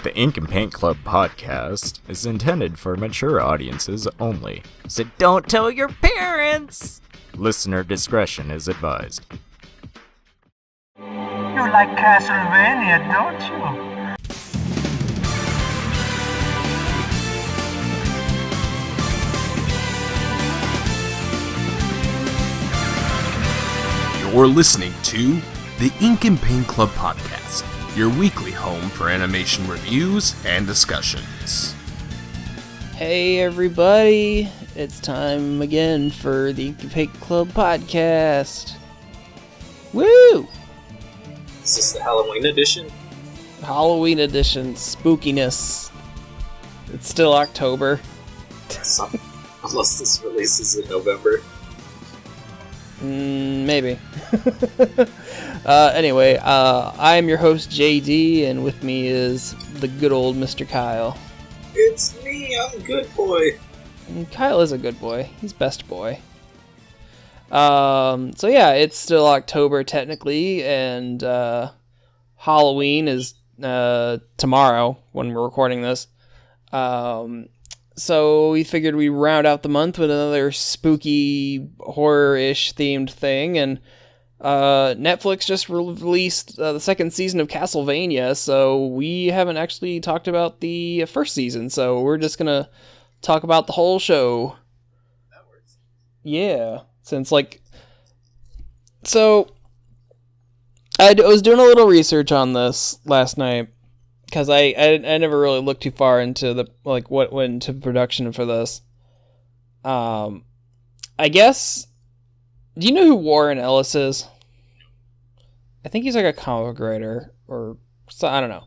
The Ink and Paint Club podcast is intended for mature audiences only, so don't tell your parents! Listener discretion is advised. You like Castlevania, don't you? You're listening to the Ink and Paint Club podcast, your weekly home for animation reviews and discussions. Hey everybody, it's time again for the Ink and Paint Club podcast. Woo! Is this the Halloween edition? Halloween edition, spookiness. It's still October. Unless this releases in November. Maybe. Anyway, I'm your host JD, and with me is the good old Mr. Kyle. It's me, I'm good boy. And Kyle is a good boy. He's best boy. So yeah, it's still October technically, and Halloween is tomorrow when we're recording this. So we figured we'd round out the month with another spooky, horror-ish themed thing, and Netflix just released the second season of Castlevania, so we haven't actually talked about the first season, so we're just gonna talk about the whole show. That works. Yeah, since, So, I was doing a little research on this last night, because I never really looked too far into what went into production for this. I guess, do you know who Warren Ellis is? I think he's like a comic writer, or I don't know.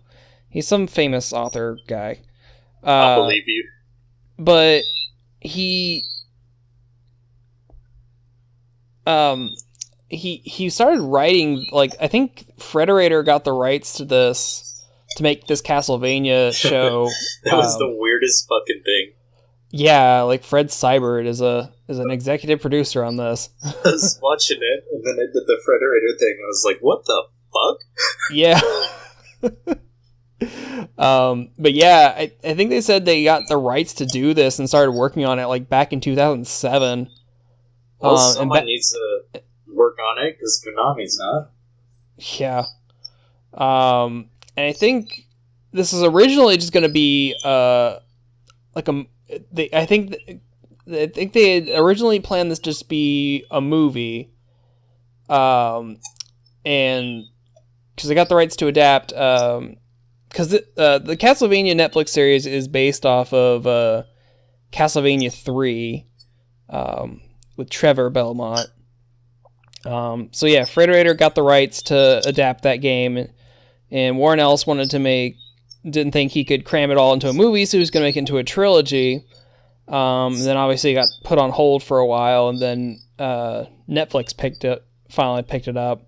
He's some famous author guy. I'll believe you. But he started writing, I think Frederator got the rights to this, to make this Castlevania show. That was the weirdest fucking thing. Yeah, Fred Seibert is an executive producer on this. I was watching it, and then I did the Frederator thing, and I was like, what the fuck? Yeah. But yeah, I think they said they got the rights to do this and started working on it, back in 2007. Well, someone needs to work on it, because Konami's not. Yeah. And I think this is originally just going to be I think they had originally planned this just be a movie, and because they got the rights to adapt, because the Castlevania Netflix series is based off of Castlevania 3, with Trevor Belmont. So yeah, Frederator got the rights to adapt that game. And Warren Ellis didn't think he could cram it all into a movie, so he was going to make it into a trilogy. Then obviously it got put on hold for a while, and then Netflix finally picked it up.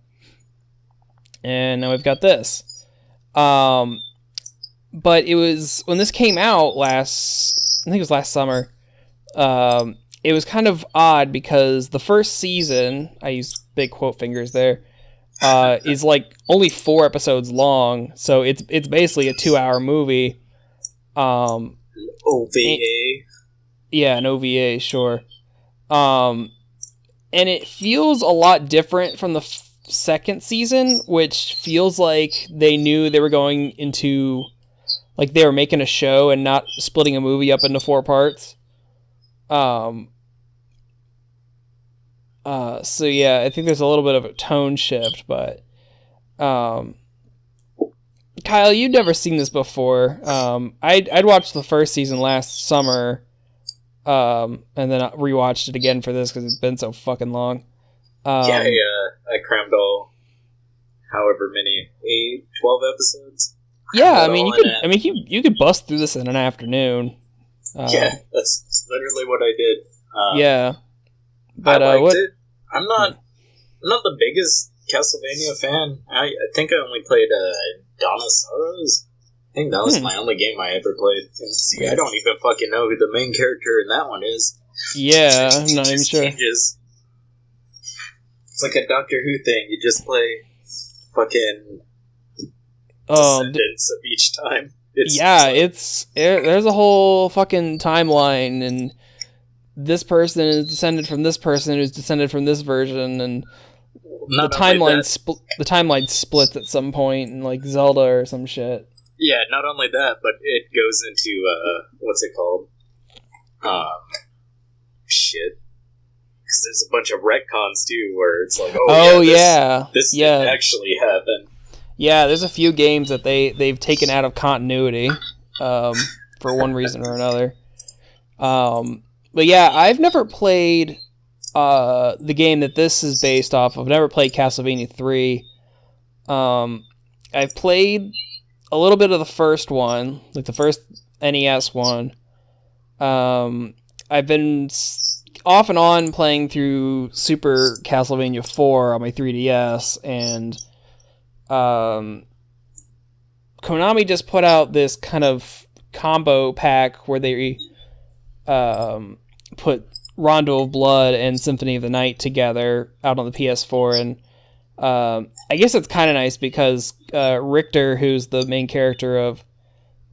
And now we've got this. But it was, when this came out I think it was last summer, it was kind of odd because the first season, I use big quote fingers there, is only 4 episodes long, so it's basically a 2-hour movie. OVA. Yeah, an OVA, sure. And it feels a lot different from the second season, which feels like they knew they were going into, they were making a show and not splitting a movie up into 4 parts. So yeah, I think there's a little bit of a tone shift, but, Kyle, you'd never seen this before. I'd watched the first season last summer, and then I rewatched it again for this because it's been so fucking long. I crammed all, however many, 8, 12 episodes. Yeah, you could bust through this in an afternoon. Yeah, that's literally what I did. Yeah. But I liked it. I'm not the biggest Castlevania fan. I think I only played Donna Sorrows. I think that was my only game I ever played. And see, I don't even fucking know who the main character in that one is. Yeah, I'm not even sure. Changes. It's like a Doctor Who thing. You just play fucking descendants of each time. There's a whole fucking timeline, and this person is descended from this person who's descended from this version, and the timeline splits at some point in like Zelda or some shit. Yeah, not only that, but it goes into what's it called? Shit. Because there's a bunch of retcons too, where it's like, this didn't actually happen. Yeah, there's a few games that they've taken out of continuity, for one reason or another. But yeah, I've never played the game that this is based off of. I've never played Castlevania 3. I've played a little bit of the first one, like the first NES one. I've been off and on playing through Super Castlevania 4 on my 3DS, and Konami just put out this kind of combo pack where they put Rondo of Blood and Symphony of the Night together out on the PS4, and I guess it's kind of nice because Richter, who's the main character of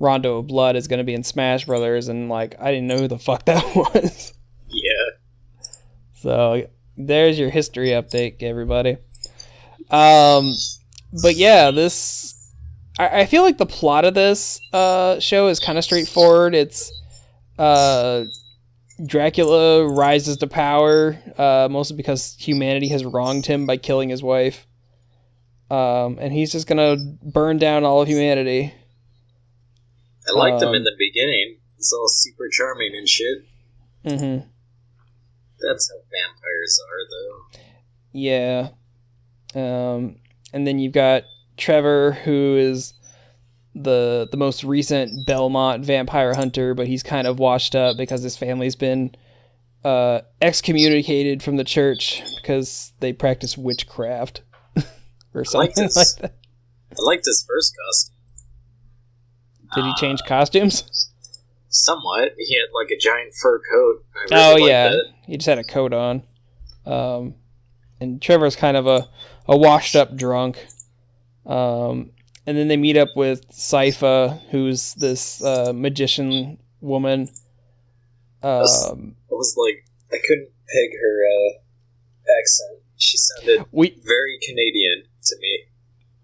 Rondo of Blood, is going to be in Smash Brothers, and like I didn't know who the fuck that was. Yeah. So there's your history update, everybody. But yeah, I feel like the plot of this show is kind of straightforward. It's Dracula rises to power, mostly because humanity has wronged him by killing his wife. And he's just gonna burn down all of humanity. I liked him in the beginning. He's all super charming and shit. Mm-hmm. That's how vampires are, though. Yeah. And then you've got Trevor, who is the most recent Belmont vampire hunter, but he's kind of washed up because his family's been excommunicated from the church because they practice witchcraft or something like that. I liked his first costume. Did he change costumes? Somewhat. He had like a giant fur coat. He just had a coat on. And Trevor's kind of a washed up drunk. And then they meet up with Sypha, who's this magician woman. I was like, I couldn't peg her accent. She sounded very Canadian to me.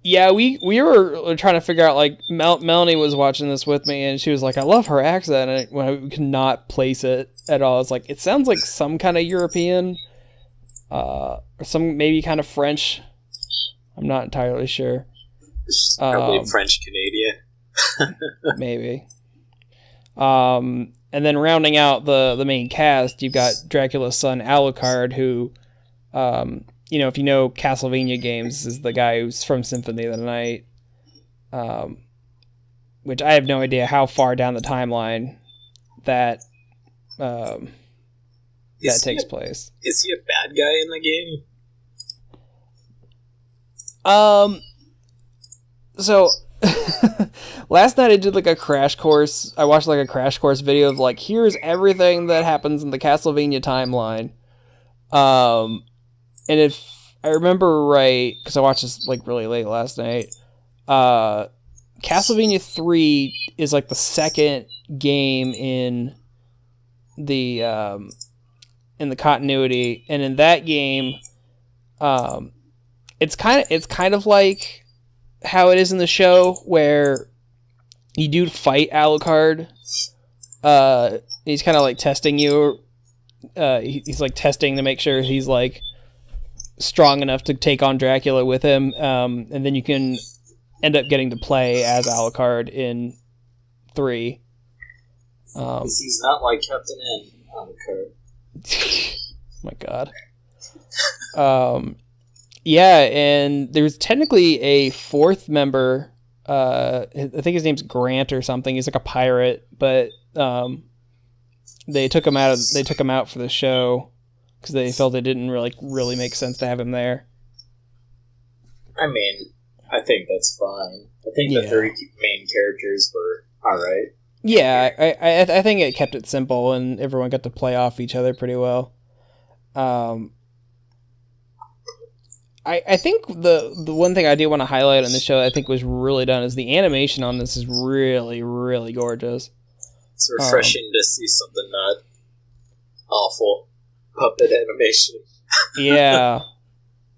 Yeah, we were trying to figure out, like, Melanie was watching this with me, and she was like, I love her accent, and we could not place it at all. It's like, it sounds like some kind of European, or some maybe kind of French. I'm not entirely sure. She's probably French-Canadian. Maybe. And then rounding out the main cast, you've got Dracula's son, Alucard, who, if you know Castlevania games, is the guy who's from Symphony of the Night, which I have no idea how far down the timeline that takes place. Is he a bad guy in the game? So last night I did like a crash course. I watched like a crash course video of like, here's everything that happens in the Castlevania timeline. And if I remember right, because I watched this like really late last night, Castlevania 3 is like the second game in the continuity, and in that game, it's kind of like how it is in the show where you do fight Alucard. He's kind of like testing you. He's like testing to make sure he's like strong enough to take on Dracula with him, and then you can end up getting to play as Alucard in 3. He's not like Captain N, Alucard. My God. Yeah, and there's technically a fourth member. I think his name's Grant or something. He's like a pirate, but they took him out for the show because they felt it didn't really make sense to have him there. I mean, I think that's fine. I think the 3 main characters were alright. Yeah, I think it kept it simple and everyone got to play off each other pretty well. I think the one thing I do want to highlight on the show I think was really done is the animation on this is really, really gorgeous. It's refreshing to see something not awful puppet animation. Yeah.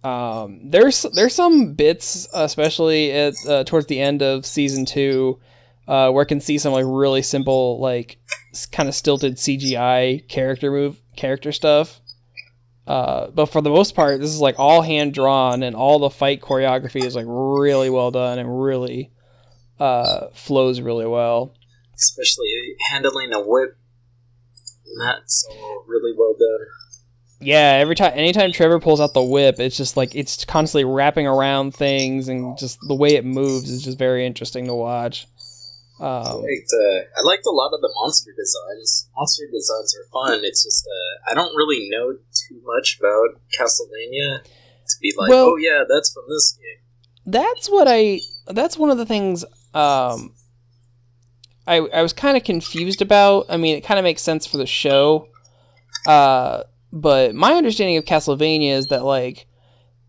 There's some bits, especially at towards the end of season 2, where I can see some like really simple, like kind of stilted CGI character stuff. But for the most part, this is like all hand drawn, and all the fight choreography is like really well done and really flows really well. Especially handling a whip. That's all really well done. Yeah, anytime Trevor pulls out the whip, it's just like it's constantly wrapping around things, and just the way it moves is just very interesting to watch. I liked a lot of the monster designs. Monster designs are fun. It's just I don't really know too much about Castlevania to be like, oh yeah, that's from this game. That's one of the things I was kind of confused about. I mean, it kind of makes sense for the show. But my understanding of Castlevania is that, like,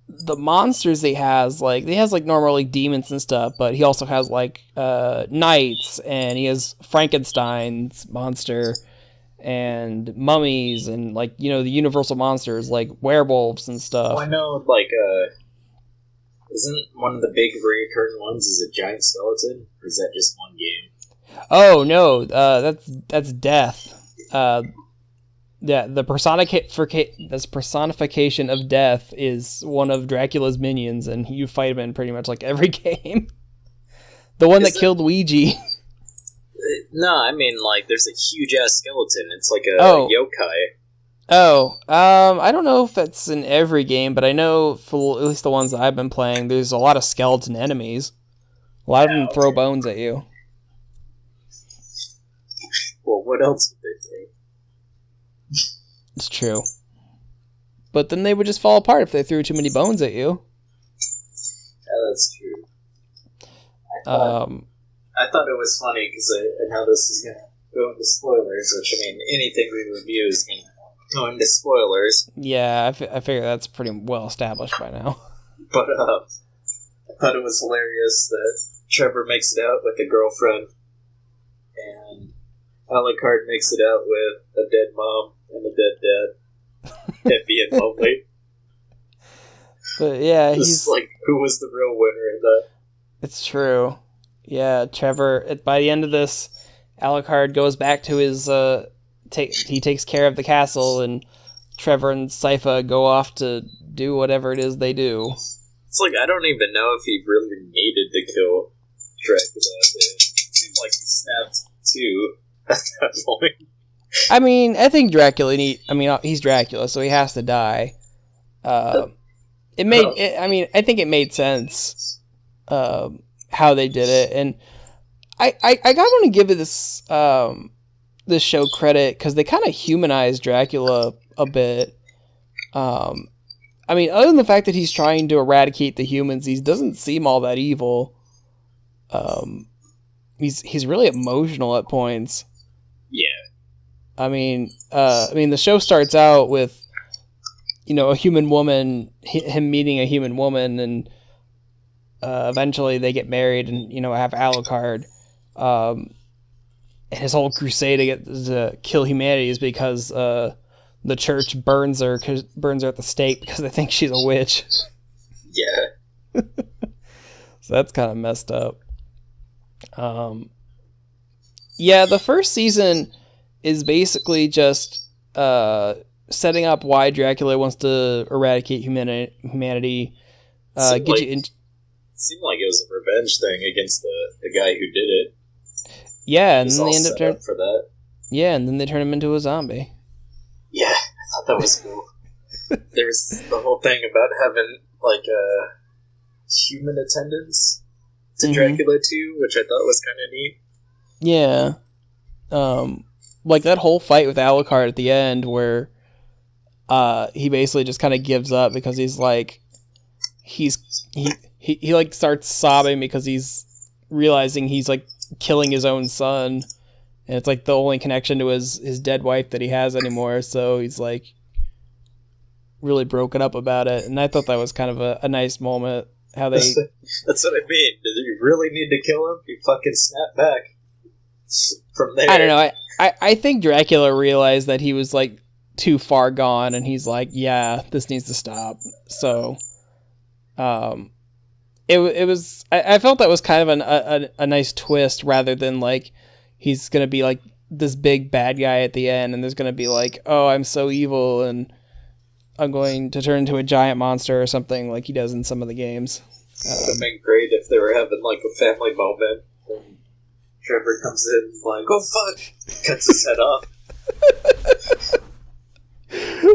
the monsters he has normally demons and stuff, but he also has, like, knights, and he has Frankenstein's monster, and mummies, and, like, you know, the universal monsters, like werewolves and stuff. Oh, I know, like, isn't one of the big recurring ones is a giant skeleton? Or is that just one game? Oh, no, that's Death. Yeah, the personification of Death is one of Dracula's minions, and you fight him in pretty much like every game. The one that killed Ouija. No, I mean, like, there's a huge-ass skeleton. It's like a yokai. Oh, I don't know if that's in every game, but I know for at least the ones that I've been playing, there's a lot of skeleton enemies. A lot of them throw bones at you. Well, what else would they throw? It's true. But then they would just fall apart if they threw too many bones at you. Yeah, that's true. I thought it was funny because how this is going to go into spoilers, which, I mean, anything we review is going to go into spoilers. Yeah, I figure that's pretty well established by now. But I thought it was hilarious that Trevor makes it out with a girlfriend, and Alucard makes it out with a dead mom and a dead dad, and being lonely. But yeah, he's like, who was the real winner in that? It's true. Yeah, Trevor. By the end of this, Alucard goes back to his. He takes care of the castle, and Trevor and Sypha go off to do whatever it is they do. It's like I don't even know if he really needed to kill Dracula. It seemed like he snapped too at that point. I mean, I think he's Dracula, so he has to die. I think it made sense how they did it, and I gotta want to give it this show credit because they kind of humanized Dracula a bit. I mean, other than the fact that he's trying to eradicate the humans, he doesn't seem all that evil. He's really emotional at points. Yeah. I mean, the show starts out with, a human woman, him meeting a human woman, and eventually they get married and, have Alucard. And his whole crusade to kill humanity is because the church burns her at the stake because they think she's a witch. Yeah. So that's kind of messed up. Yeah, the first season is basically just setting up why Dracula wants to eradicate humanity. It seemed like it was a revenge thing against the guy who did it. Yeah, and then they end up for that. Yeah, and then they turn him into a zombie. Yeah, I thought that was cool. There's the whole thing about having like a human attendants to Dracula too, which I thought was kind of neat. Yeah. Like that whole fight with Alucard at the end where he basically just kind of gives up because he's like he like starts sobbing because he's realizing he's like killing his own son, and it's like the only connection to his dead wife that he has anymore, so he's like really broken up about it, and I thought that was kind of a nice moment. How they That's what I mean. Did you really need to kill him? You fucking snap back from there. I don't know. I think Dracula realized that he was like too far gone, and he's like, yeah, this needs to stop. So, it was. I felt that was kind of a nice twist, rather than like he's gonna be like this big bad guy at the end, and there's gonna be like, oh, I'm so evil, and I'm going to turn into a giant monster or something like he does in some of the games. It would have been great if they were having like a family moment, and Trevor comes in like, oh fuck, cuts his head off.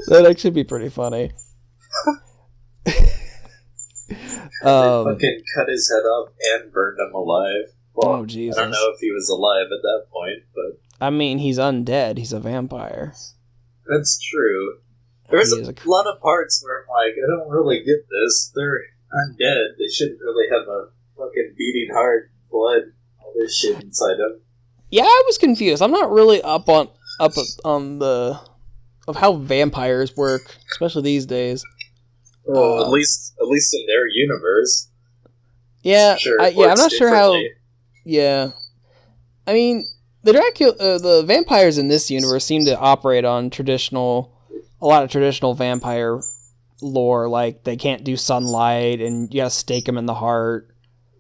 That'd actually be pretty funny. They fucking cut his head off and burned him alive. Well, oh Jesus! I don't know if he was alive at that point, but I mean, he's undead. He's a vampire. that's true. There's a lot of parts where I'm like, I don't really get this. They're undead. They shouldn't really have a fucking beating heart, blood, all this shit inside them. Yeah, I was confused. I'm not really up on the of how vampires work, especially these days. Well, at least in their universe. Yeah, Sure, I'm not sure how. differently. Yeah, I mean, the vampires in this universe seem to operate on a lot of traditional vampire lore. Like they can't do sunlight, and you gotta stake them in the heart.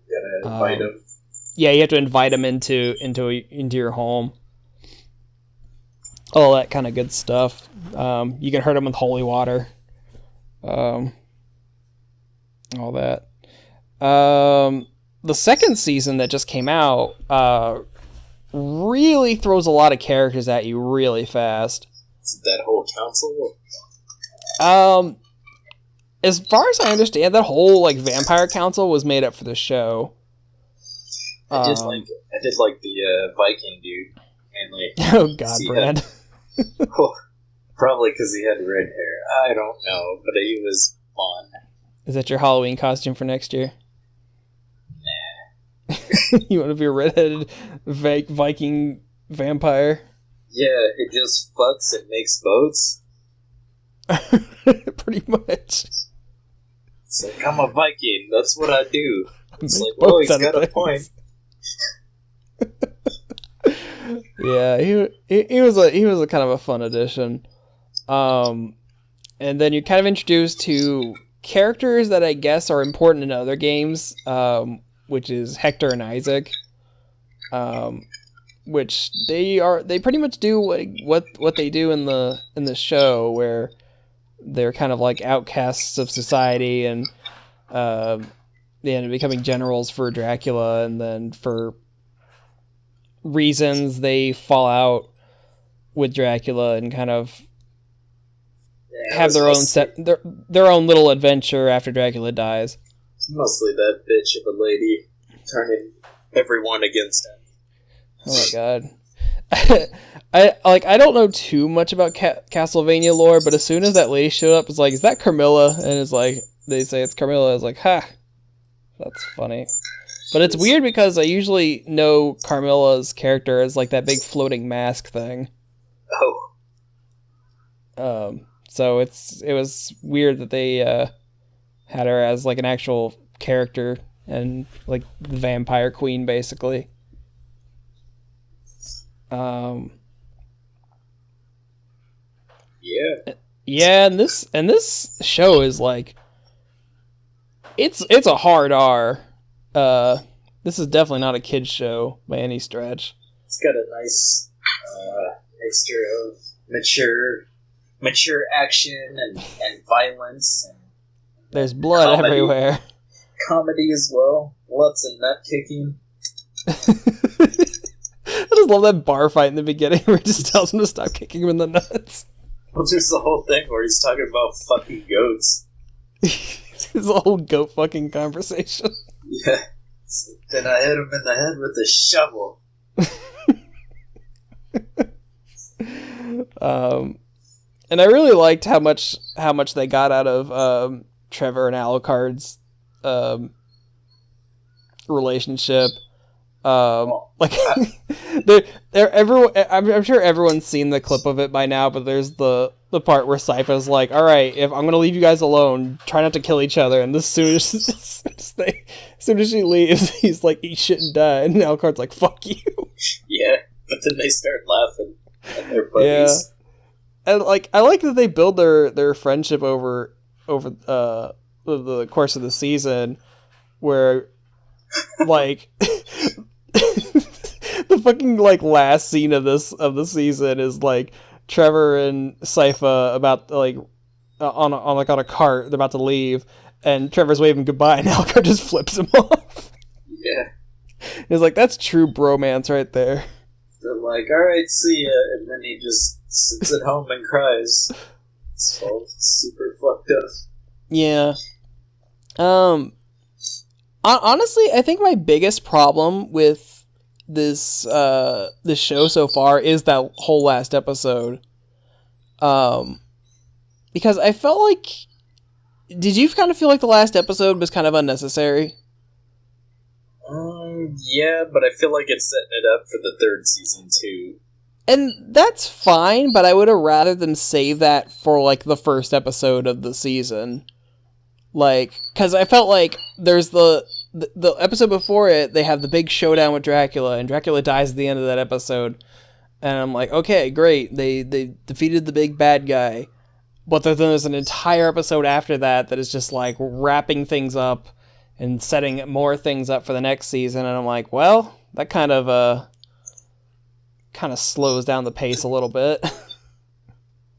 You gotta invite them. Yeah, you have to invite them into your home. All that kind of good stuff. You can hurt them with holy water. All that. The second season that just came out really throws a lot of characters at you really fast. Is it that whole council? As far as I understand, that whole like vampire council was made up for the show. I did like the Viking dude mainly. Oh God, Brad. Probably because he had red hair. I don't know, but he was fun. Is that your Halloween costume for next year? Nah. You want to be a redheaded Viking vampire? Yeah, it just fucks and makes boats. Pretty much. It's like, I'm a Viking, that's what I do. It's Make like, well, boats he's out of got a things. point. Yeah, he was a kind of a fun addition. And then you're kind of introduced to characters that I guess are important in other games, which is Hector and Isaac. Which they pretty much do what they do in the show, where they're kind of like outcasts of society, and they end up becoming generals for Dracula, and then for reasons they fall out with Dracula and kind of have their own their own little adventure after Dracula dies. Mostly that bitch of a lady turning everyone against him. Oh my God. I don't know too much about Castlevania lore, but as soon as that lady showed up, it's like, is that Carmilla? And it's like, they say it's Carmilla. I was like, ha, that's funny. But it's weird because I usually know Carmilla's character as like that big floating mask thing. Oh. So it was weird that they had her as like an actual character and like the vampire queen basically. Yeah. Yeah, and this show is like it's a hard R. This is definitely not a kid's show by any stretch. It's got a nice mixture of mature action and violence. And there's blood everywhere. Comedy as well. Lots of nut kicking. I just love that bar fight in the beginning where he just tells him to stop kicking him in the nuts. Well, there's the whole thing where he's talking about fucking goats. It's a whole goat fucking conversation. Yeah. Then I hit him in the head with a shovel. And I really liked how much they got out of Trevor and Alucard's relationship. Like, I'm sure everyone's seen the clip of it by now, but there's the part where Sypha's like, all right, if I'm going to leave you guys alone, try not to kill each other. And as soon as she leaves, he's like, eat shit and die. And Alucard's like, fuck you. Yeah, but then they start laughing at their buddies. Yeah. And, like, I like that they build their friendship over the course of the season, where, like, the fucking, like, last scene of the season is, like, Trevor and Sypha about, like, on a cart, they're about to leave, and Trevor's waving goodbye, and Alucard just flips him off. Yeah. He's like, that's true bromance right there. They're like, alright, see ya, and then he just sits at home and cries. It's all super fucked up. Yeah. Honestly, I think my biggest problem with this show so far is that whole last episode. Because I felt like... Did you kind of feel like the last episode was kind of unnecessary? Yeah, but I feel like it's setting it up for the third season, too. And that's fine, but I would have rather them save that for, like, the first episode of the season. Like, because I felt like there's the episode before it, they have the big showdown with Dracula, and Dracula dies at the end of that episode. And I'm like, okay, great, they defeated the big bad guy. But then there's an entire episode after that is just, like, wrapping things up and setting more things up for the next season. And I'm like, well, that kind of slows down the pace a little bit.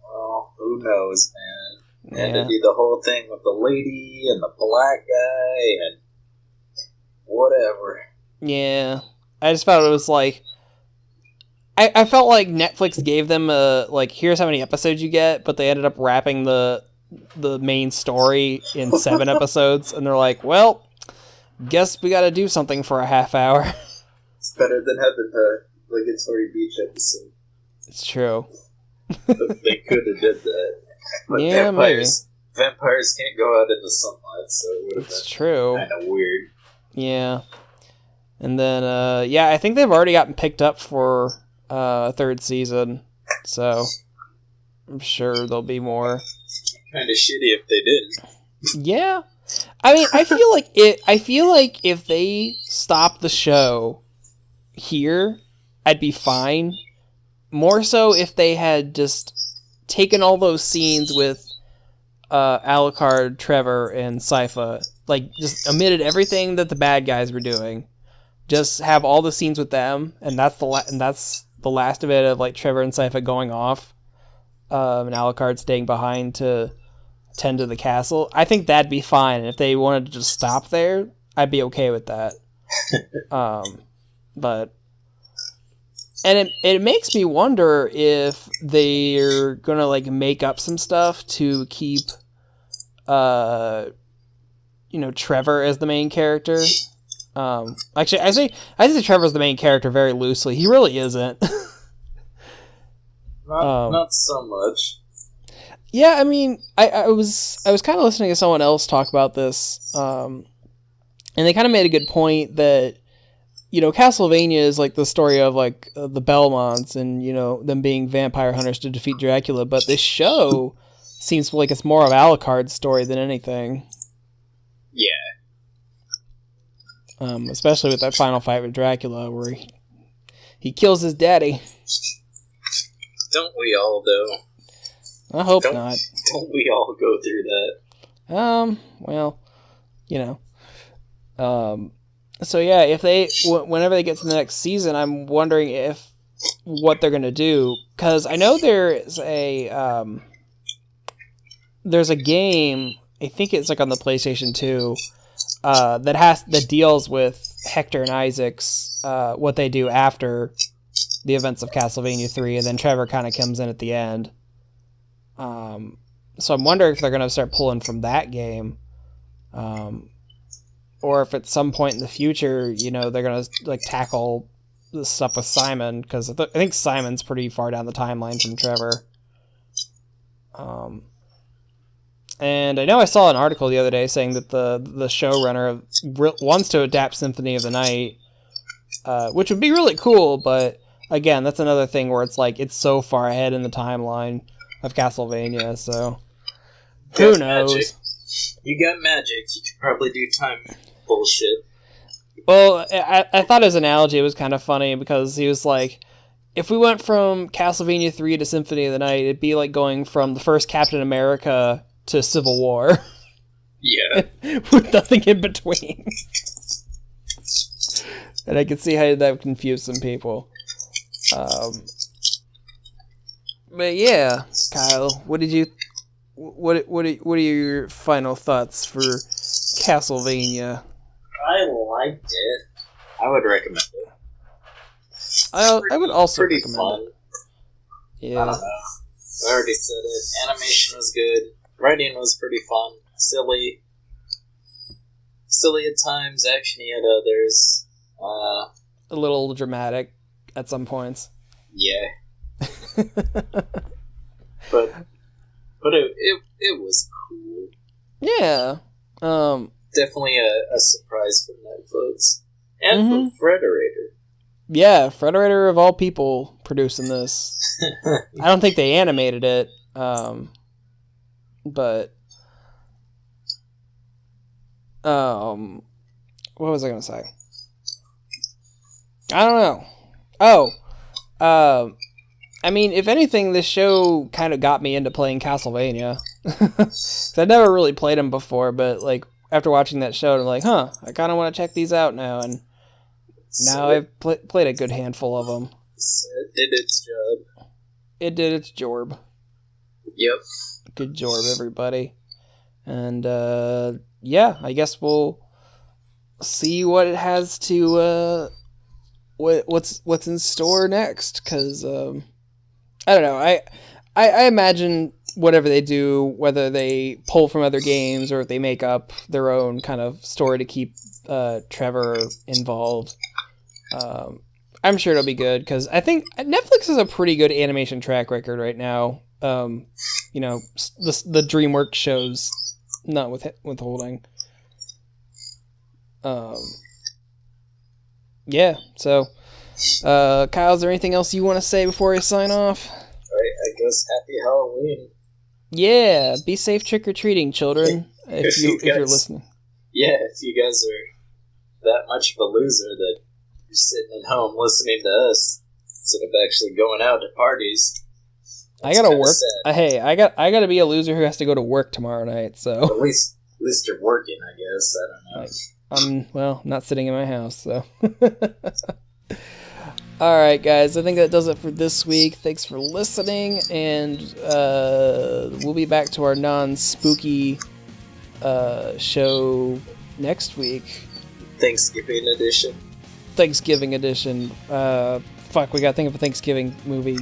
Well, who knows, man. Yeah. And to do the whole thing with the lady and the black guy and whatever. Yeah. I just felt it was like... I felt like Netflix gave them like, here's how many episodes you get, but they ended up wrapping the main story in 7 episodes, and they're like, well, guess we gotta do something for a half hour. It's better than having the obligatory beach episode. It's true. But they could have did that. But yeah, vampires can't go out in the sunlight, so it would have been true. kind of weird. Yeah. And then, I think they've already gotten picked up for a third season, so I'm sure there'll be more. Kind of shitty if they didn't. Yeah. I mean, I feel like if they stopped the show here, I'd be fine. More so if they had just taken all those scenes with Alucard, Trevor, and Sypha, like, just omitted everything that the bad guys were doing. Just have all the scenes with them, and that's the last of it, of, like, Trevor and Sypha going off, and Alucard staying behind to tend to the castle. I think that'd be fine. And if they wanted to just stop there, I'd be okay with that. But... And it makes me wonder if they're gonna, like, make up some stuff to keep, Trevor as the main character. Actually, I say Trevor's the main character very loosely. He really isn't. Not so much. Yeah, I mean, I was kind of listening to someone else talk about this, and they kind of made a good point that, Castlevania is, like, the story of, like, the Belmonts and, them being vampire hunters to defeat Dracula, but this show seems like it's more of Alucard's story than anything. Yeah. Especially with that final fight with Dracula, where he kills his daddy. Don't we all, though? I hope not. Don't we all go through that? Well, So yeah, if they, whenever they get to the next season, I'm wondering what they're gonna do, because I know there's a game, I think it's, like, on the PlayStation 2, that deals with Hector and Isaac's what they do after the events of Castlevania 3, and then Trevor kind of comes in at the end. So I'm wondering if they're gonna start pulling from that game. Or if at some point in the future, they're going to, like, tackle the stuff with Simon, because I think Simon's pretty far down the timeline from Trevor. And I know I saw an article the other day saying that the showrunner wants to adapt Symphony of the Night, which would be really cool, but again, that's another thing where it's like it's so far ahead in the timeline of Castlevania, so who knows? Magic. You got magic. You could probably do time bullshit. Well, I thought his analogy was kind of funny because he was like, if we went from Castlevania 3 to Symphony of the Night, it'd be like going from the first Captain America to Civil War. Yeah. With nothing in between. And I can see how that would confuse some people. But yeah, Kyle, what are your final thoughts for Castlevania? I liked it. I would recommend it. I would also pretty recommend fun. it. Yeah. I don't know. I already said it. Animation was good. Writing was pretty fun. Silly at times, actiony at others. A little dramatic at some points. Yeah. but it was cool. Yeah. Definitely a surprise for Netflix. And from Frederator. Yeah, Frederator of all people producing this. I don't think they animated it, but what was I gonna say? I don't know. I mean, if anything, this show kind of got me into playing Castlevania. 'Cause I'd never really played them before, but like after watching that show, I'm like, I kind of want to check these out now, and now I've played a good handful of them. It did its job. It did its job. Yep. Good job, everybody. And yeah, I guess we'll see what it has to what's in store next. Because I don't know. I imagine whatever they do, whether they pull from other games or if they make up their own kind of story to keep Trevor involved. I'm sure it'll be good because I think Netflix has a pretty good animation track record right now. The DreamWorks shows, not withholding. Yeah. So, Kyle, is there anything else you want to say before I sign off? I guess happy Halloween. Yeah. Be safe trick or treating, children. if you're listening. Yeah, if you guys are that much of a loser that you're sitting at home listening to us instead of actually going out to parties. I gotta work. Hey, I gotta be a loser who has to go to work tomorrow night. So at least you're working, I guess. I don't know. I'm not sitting in my house. So. All right, guys. I think that does it for this week. Thanks for listening, and we'll be back to our non-spooky show next week. Thanksgiving edition. Fuck, we gotta think of a Thanksgiving movie.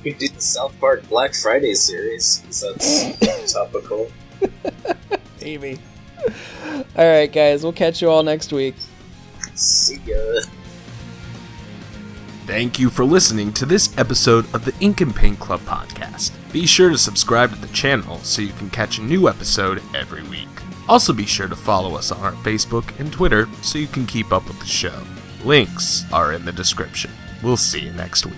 We could do the South Park Black Friday series, so that's topical. Maybe. Alright, guys, we'll catch you all next week. See ya. Thank you for listening to this episode of the Ink and Paint Club podcast. Be sure to subscribe to the channel so you can catch a new episode every week. Also be sure to follow us on our Facebook and Twitter so you can keep up with the show. Links are in the description. We'll see you next week.